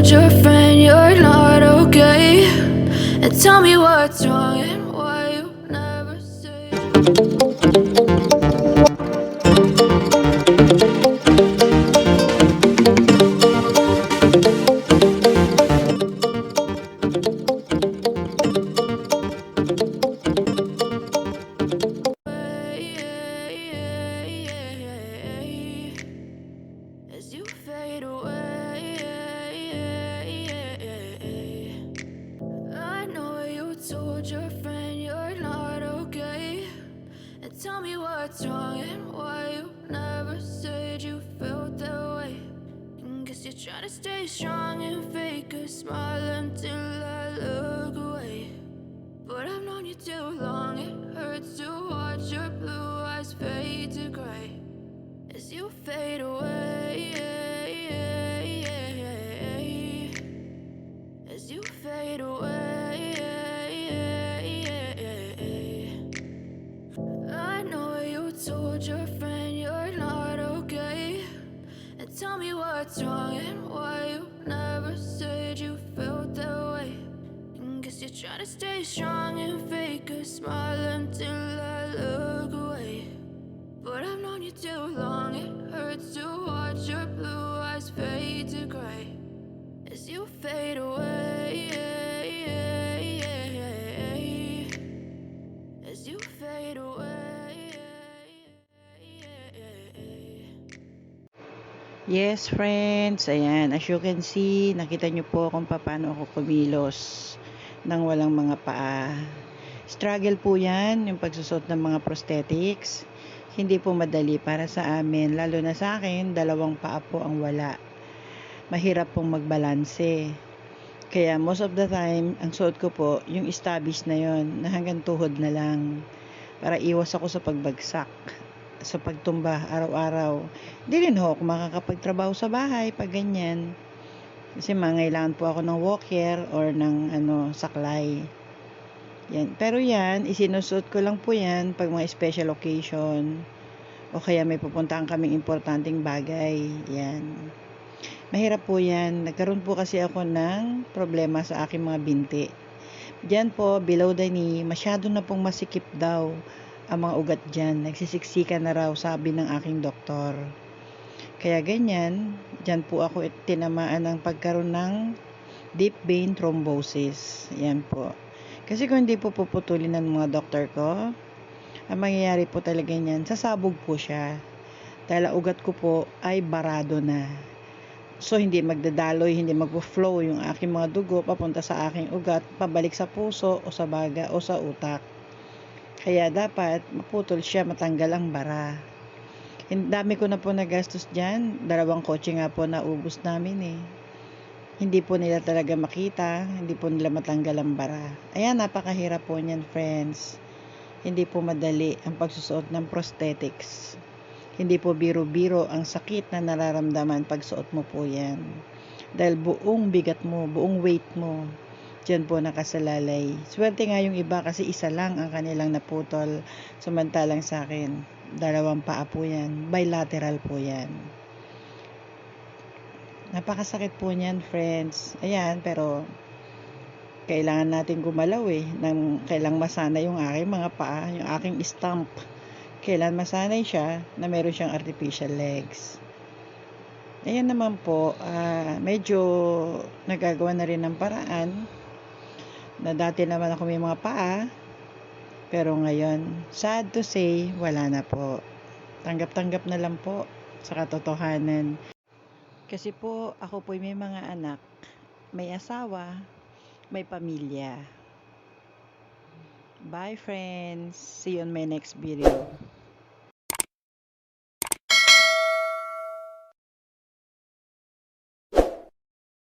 told your friend you're not okay? And tell me what's wrong and why you never say. As you fade away, I know you told your friend you're not okay. And tell me what's wrong and why you never said you felt that way. And guess you're trying to stay strong and fake a smile until I look away. But I've known you too long, it hurts to watch your blue eyes fade to gray as you fade away, as you fade away. I know you told your friend you're not okay. And tell me what's wrong and why you never said you felt that way. And guess you're trying to stay strong and fake a smile until I look away. But I've known you too long, it hurts to watch your blue eyes fade to gray as you fade away, as you fade away. Yes, friends. Ayan, as you can see, nakita nyo po kung paano ako kumilos nang walang mga paa. Struggle po yan, yung pagsusot ng mga prosthetics. Hindi po madali para sa amin, lalo na sa akin, 2 paa po ang wala. Mahirap pong magbalanse. Kaya most of the time, ang suot ko po, yung established na yon, na hanggang tuhod na lang. Para iwas ako sa pagbagsak, sa pagtumba araw-araw. Hindi rin ho ako makakapagtrabaho sa bahay pag ganyan. Kasi mangailangan po ako ng walker or ng saklay. Yan. Pero yan, isinusuot ko lang po yan pag mga special occasion. O kaya may pupuntahan kaming importanteng bagay. Yan. Mahirap po yan. Nagkaroon po kasi ako ng problema sa aking mga binti. Diyan po, below the knee, masyado na pong masikip daw ang mga ugat dyan. Nagsisiksikan na raw, sabi ng aking doktor. Kaya ganyan, dyan po ako tinamaan ng pagkaroon ng deep vein thrombosis. Yan po. Kasi kung hindi po puputulin ng mga doktor ko, ang mangyayari po talaga niyan, sasabog po siya. Dahil ang ugat ko po ay barado na. So, hindi magdadaloy, hindi magpo-flow yung aking mga dugo papunta sa aking ugat, pabalik sa puso o sa baga o sa utak. Kaya dapat maputol siya, matanggal ang bara. Dami ko na po nagastos dyan. 2 kotse nga po naubos namin eh. Hindi po nila talaga makita, hindi po nila matanggal ang bara. Ayan, napakahirap po niyan, friends. Hindi po madali ang pagsusuot ng prosthetics. Hindi po biro-biro ang sakit na nararamdaman pag suot mo po yan. Dahil buong bigat mo, buong weight mo, dyan po nakasalalay. Swerte nga yung iba kasi isa lang ang kanilang naputol. Samantalang sa akin, 2 paa po yan. Bilateral po yan. Napakasakit po niyan, friends. Ayan, pero kailangan natin gumalaw eh. Kailangan masanay yung aking mga paa, yung aking stump. Kailan masanay siya na meron siyang artificial legs. Ayan naman po, medyo nagagawa na rin ng paraan na dati naman ako may mga paa, pero ngayon, sad to say, wala na po. Tanggap-tanggap na lang po sa katotohanan. Kasi po, ako po may mga anak, may asawa, may pamilya. Bye friends! See you on my next video.